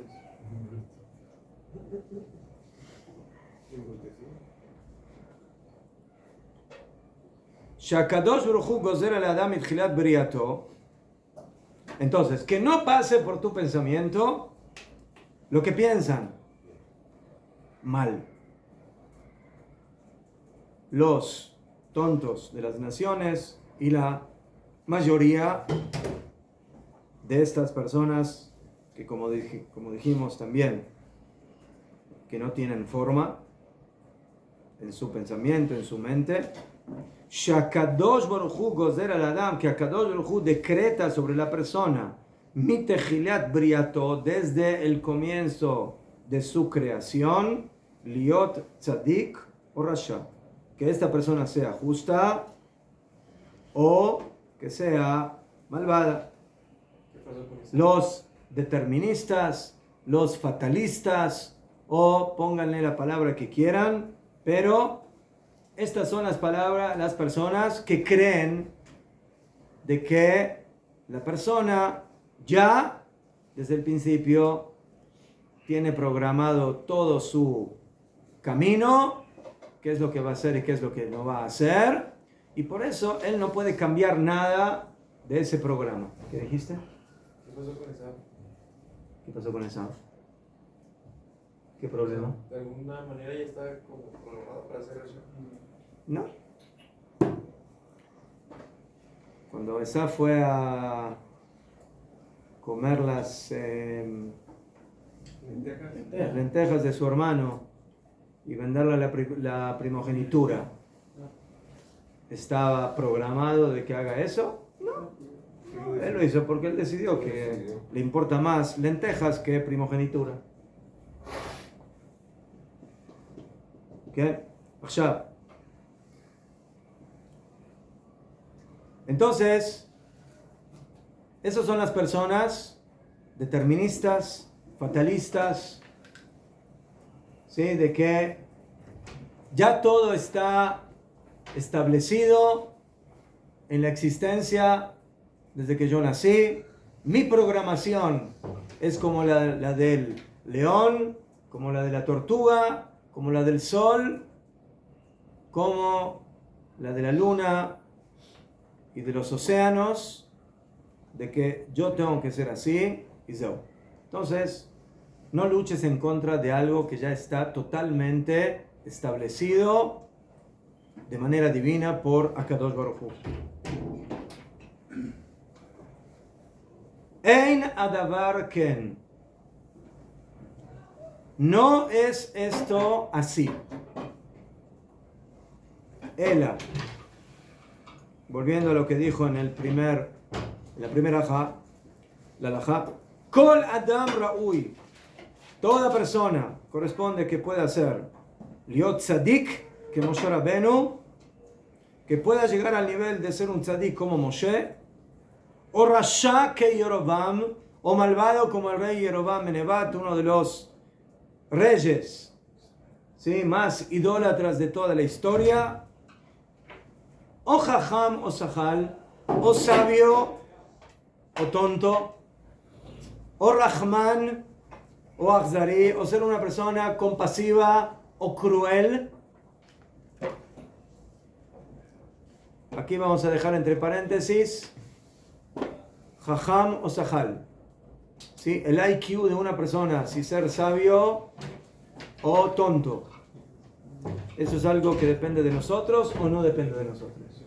Shakadosh Baruj Hu gozer al Adam itchilat briato. Entonces, que no pase por tu pensamiento lo que piensan mal los tontos de las naciones y la mayoría de estas personas que como dijimos también, que no tienen forma en su pensamiento, en su mente. Shakadosh Baruj Hu gozer al Adam, que Akadosh Baruj Hu decreta sobre la persona mitechilat briato, desde el comienzo de su creación, liot tzadik o rasha, que esta persona sea justa o que sea malvada. Los deterministas, los fatalistas, o pónganle la palabra que quieran, pero estas son las personas que creen de que la persona ya desde el principio tiene programado todo su camino, qué es lo que va a hacer y qué es lo que no va a hacer, y por eso él no puede cambiar nada de ese programa. ¿Qué dijiste? ¿Qué pasó con esa? ¿Qué pasó con esa? ¿Qué problema? De alguna manera ya está como programado para hacer eso. No. Cuando Esaf fue a comer las lentejas de su hermano y venderle la primogenitura, ¿estaba programado de que haga eso? No. Él lo hizo porque él decidió que le importa más lentejas que primogenitura. ¿Ok? Entonces, esas son las personas deterministas, fatalistas, ¿sí? De que ya todo está establecido en la existencia desde que yo nací. Mi programación es como la del león, como la de la tortuga, como la del sol, como la de la luna y de los océanos, de que yo tengo que ser así y yo. Entonces, no luches en contra de algo que ya está totalmente establecido de manera divina por Akadosh Baruj Hu. Ein adavar ken. No es esto así. Ela. volviendo a lo que dijo en la primera alajá, la alajá, Kol Adam Ra'ui, toda persona corresponde que pueda ser Liot Tzadik, que Moshe Rabenu, que pueda llegar al nivel de ser un tzadik como Moshe, o Rasha que Yerovam, o malvado como el rey Yerovam Menebat, uno de los reyes, ¿sí?, más idólatras de toda la historia, o Jajam o Sahal, o sabio o tonto, o Rahman o Akhzari, o ser una persona compasiva o cruel. Aquí vamos a dejar entre paréntesis Jajam o Sahal, ¿sí?, el IQ de una persona, si ser sabio o tonto. ¿Eso es algo que depende de nosotros o no depende de nosotros?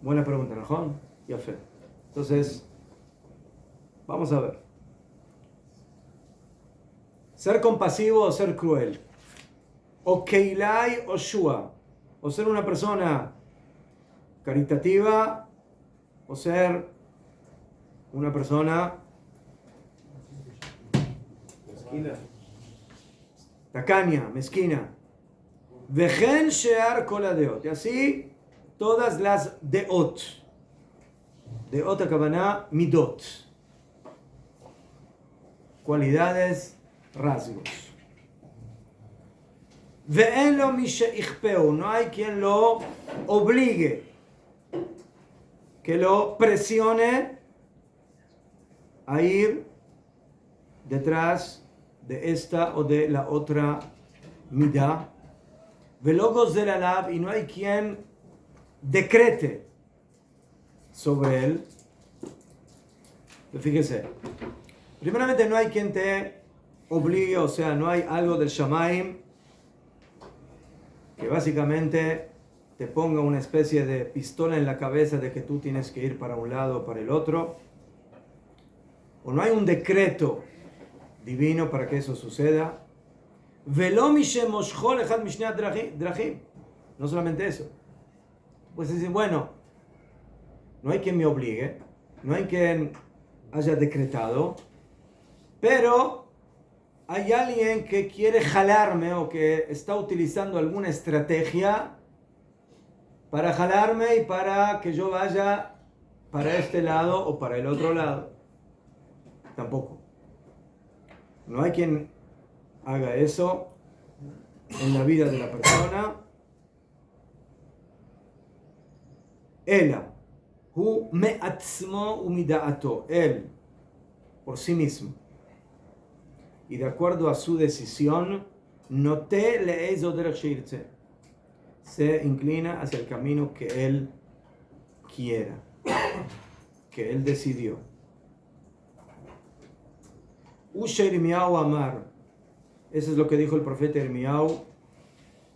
Buena pregunta, ¿no? Ya fe. Entonces, vamos a ver. Ser compasivo o ser cruel. O Keilai o Shua. O ser una persona caritativa o ser una persona Mezquina. tacaña, mezquina. Vejen shear kol hadeot. Y así todas las deot. Deot akavaná midot. Cualidades, rasgos. Ve'en lo mi she'ichpeu. No hay quien lo obligue, que lo presione a ir detrás de esta o de la otra midá. Velogos del alab, y no hay quien decrete sobre él. Fíjese, primeramente no hay quien te obligue, o sea, no hay algo del Shamaim que básicamente te ponga una especie de pistola en la cabeza de que tú tienes que ir para un lado o para el otro. O no hay un decreto divino para que eso suceda. No solamente eso. Pues dicen, bueno, no hay quien me obligue, no hay quien haya decretado, pero hay alguien que quiere jalarme o que está utilizando alguna estrategia para jalarme y para que yo vaya para este lado o para el otro lado. Tampoco. No hay quien haga eso en la vida de la persona. Ela, hu me'atzmo umida'ato, él, por sí mismo, y de acuerdo a su decisión, noté le'ezo derech sheirtze, se inclina hacia el camino que él quiera, que él decidió. Usha Irmiau Amar, eso es lo que dijo el profeta Irmiau,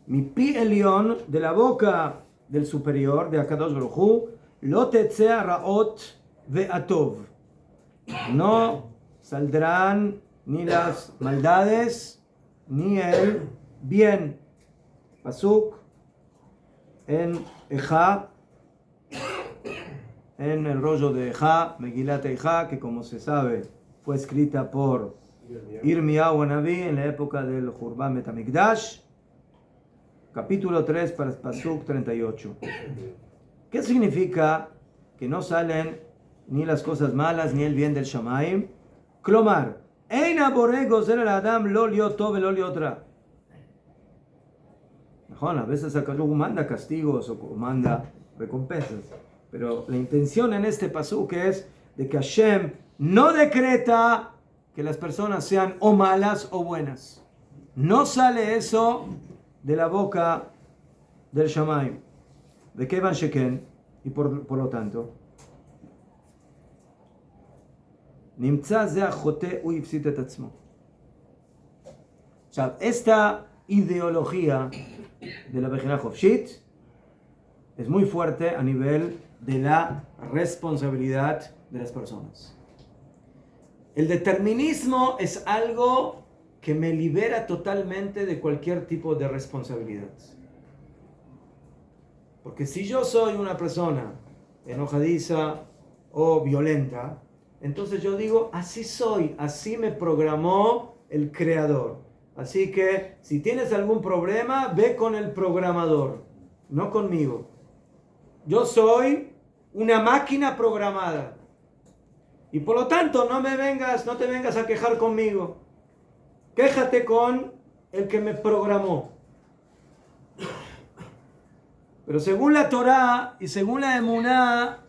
mi pi elión, de la boca del superior, de Akadosh Baruj Hu, lo tetzea raot ve'atov, no saldrán ni las maldades ni el bien. Pasuk en Ejá, en el rollo de Ejá, Megilat Ejá, que como se sabe fue escrita por Irmiau Naví en la época del Jurban Betamikdash, capítulo 3, Pasuk 38. ¿Qué significa que no salen ni las cosas malas ni el bien del Shamaim? Klomar, Eina boré gozer al Adam lo liot tov lo liot ra. A veces el Kadosh manda castigos o manda recompensas, pero la intención en este pasuk es de que Hashem no decreta que las personas sean o malas o buenas. No sale eso de la boca del Shamaim. De Kevan Sheken, y por lo tanto, Nimtza ze achote u yifsit et atzmo. O sea, esta ideología de la Bechina Hofshit es muy fuerte a nivel de la responsabilidad de las personas. El determinismo es algo que me libera totalmente de cualquier tipo de responsabilidad. Porque si yo soy una persona enojadiza o violenta, entonces yo digo, así soy, así me programó el creador. Así que si tienes algún problema, ve con el programador, no conmigo. Yo soy una máquina programada. Y por lo tanto, no te vengas a quejar conmigo. Quéjate con el que me programó. Pero según la Torá y según la Emuná,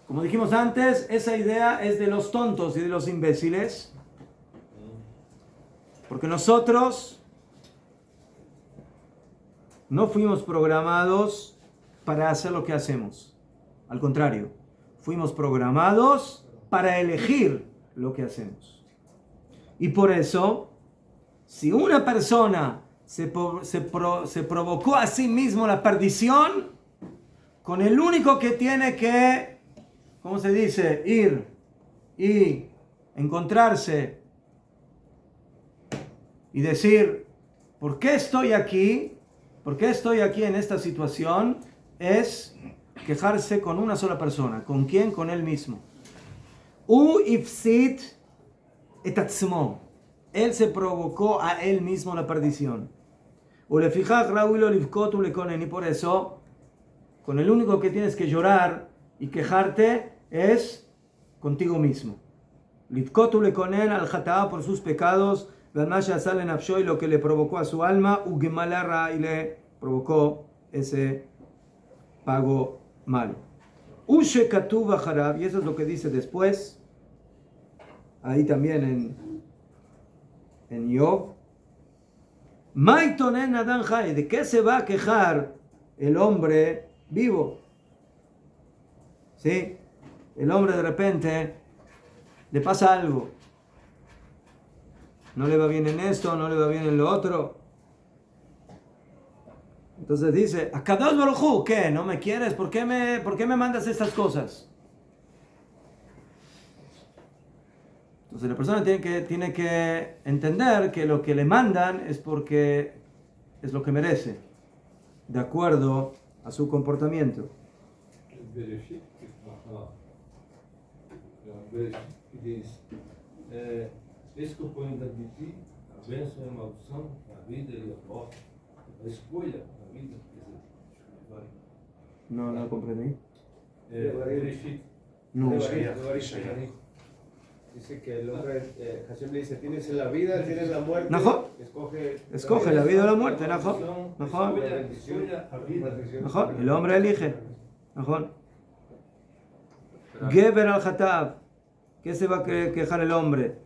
como dijimos antes, esa idea es de los tontos y de los imbéciles. Porque nosotros no fuimos programados para hacer lo que hacemos. Al contrario, fuimos programados para elegir lo que hacemos. Y por eso, si una persona se provocó a sí mismo la perdición, con el único que tiene que, ¿cómo se dice? Ir y encontrarse y decir, ¿por qué estoy aquí? ¿Por qué estoy aquí en esta situación? Es quejarse con una sola persona. ¿Con quién? Con él mismo. U ifsit et atzmo. Él se provocó a él mismo la perdición. Y por eso, con el único que tienes que llorar y quejarte es contigo mismo. Livkotu le konen al jataá por sus pecados, y lo que le provocó a su alma, y le provocó ese pago malo. Y eso es lo que dice después, ahí también en Job. ¿De qué se va a quejar el hombre vivo? ¿Sí? El hombre de repente le pasa algo. No le va bien en esto, no le va bien en lo otro. Entonces dice, Akadosh Baruj Hu, ¿qué? ¿No me quieres? ¿Por qué me mandas estas cosas? Entonces la persona tiene que entender que lo que le mandan es porque es lo que merece, de acuerdo a su comportamiento. Esse que eu ponho da Biti, a bênção e a maldição, a vida e a morte, a escolha, a vida, quer dizer, No comprendí. Bereshit. No. Dice que el hombre, Hashem le dice, tienes la vida, tienes la muerte, ¿Najo? Escoge la vida o la muerte, ¿najo? El hombre elige. ¿Najo? Geber al-Hatab. ¿Qué se va a quejar el hombre?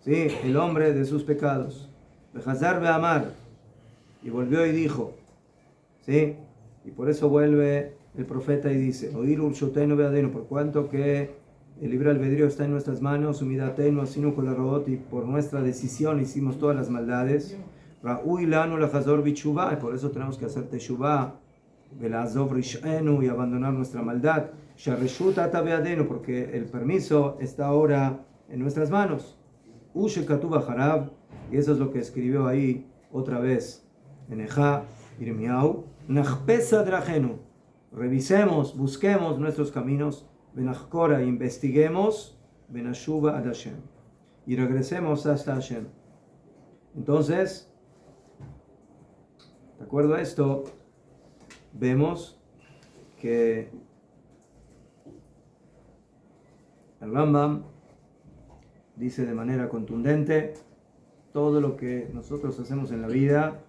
Sí, el hombre de sus pecados. Behazar be'amar. Y volvió y dijo. Sí, y por eso vuelve el profeta y dice, oír urshoteinu be'adenu, por cuanto que el libre albedrío está en nuestras manos, humidateinu asinu kol harot, y por nuestra decisión hicimos todas las maldades. Ra'ui lanu lachazor bichuvá, y por eso tenemos que hacer teshuvá, velazov rish'enu, y abandonar nuestra maldad. Shareshut ata be'adenu, porque el permiso está ahora en nuestras manos. Ushe katuv harab, y eso es lo que escribió ahí otra vez en Ejá, Irmiau. Nachpesa drajenu, revisemos, busquemos nuestros caminos. Benachkora, investiguemos. Benashuva ad Hashem, y regresemos hasta Hashem. Entonces, de acuerdo a esto, vemos que el Rambam dice de manera contundente, todo lo que nosotros hacemos en la vida,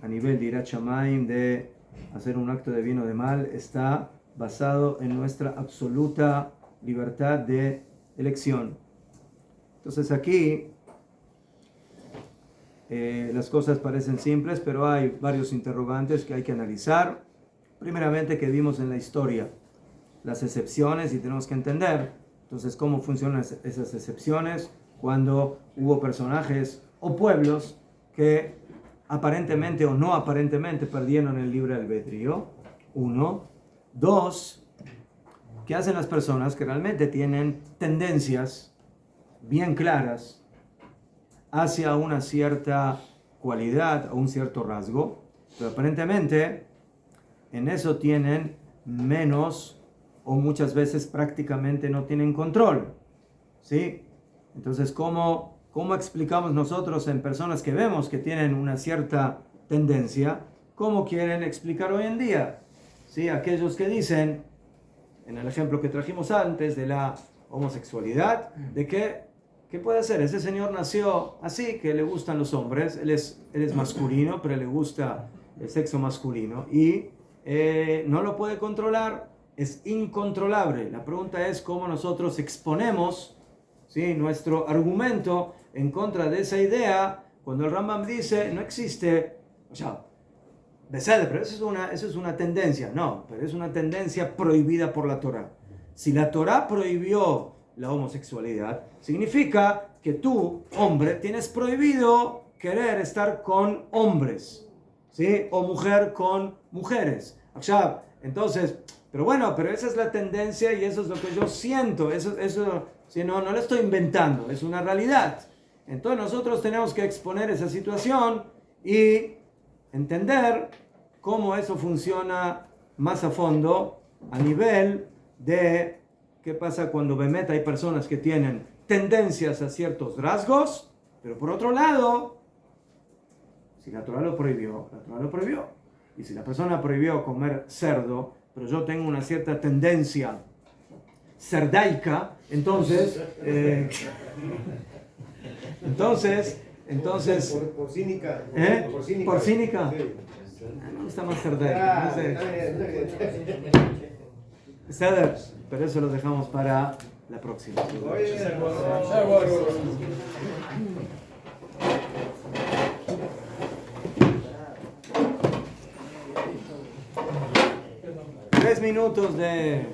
a nivel de Irat Shamayim, de hacer un acto de bien o de mal, está basado en nuestra absoluta libertad de elección. Entonces aquí las cosas parecen simples, pero hay varios interrogantes que hay que analizar. Primeramente, que vimos en la historia las excepciones y tenemos que entender entonces cómo funcionan esas excepciones cuando hubo personajes o pueblos que aparentemente o no aparentemente perdieron el libre albedrío. 1. 2. ¿Qué hacen las personas que realmente tienen tendencias bien claras hacia una cierta cualidad o un cierto rasgo? pero aparentemente en eso tienen menos o muchas veces prácticamente no tienen control, ¿sí? Entonces, ¿cómo explicamos nosotros en personas que vemos que tienen una cierta tendencia? ¿Cómo quieren explicar hoy en día? ¿Sí? Aquellos que dicen, en el ejemplo que trajimos antes de la homosexualidad, de que, ¿qué puede hacer? Ese señor nació así, que le gustan los hombres, él es masculino, pero le gusta el sexo masculino y no lo puede controlar, es incontrolable. La pregunta es cómo nosotros exponemos, ¿sí?, nuestro argumento en contra de esa idea cuando el Rambam dice no existe, o sea, pero eso es una tendencia, no, pero es una tendencia prohibida por la Torá. Si la Torá prohibió la homosexualidad, significa que tú, hombre, tienes prohibido querer estar con hombres, ¿sí? O mujer con mujeres. Entonces, pero esa es la tendencia y eso es lo que yo siento, eso si no lo estoy inventando, es una realidad. Entonces nosotros tenemos que exponer esa situación y entender cómo eso funciona más a fondo a nivel de qué pasa cuando hay personas que tienen tendencias a ciertos rasgos, pero por otro lado, si la Torá lo prohibió, la Torá lo prohibió. Y si la persona prohibió comer cerdo, pero yo tengo una cierta tendencia cerdaica, entonces Porcínica. ¿Porcínica? Sí. Me gusta más cerdaica. No sé. Ceder, pero eso lo dejamos para la próxima. Oye, 3 minutos de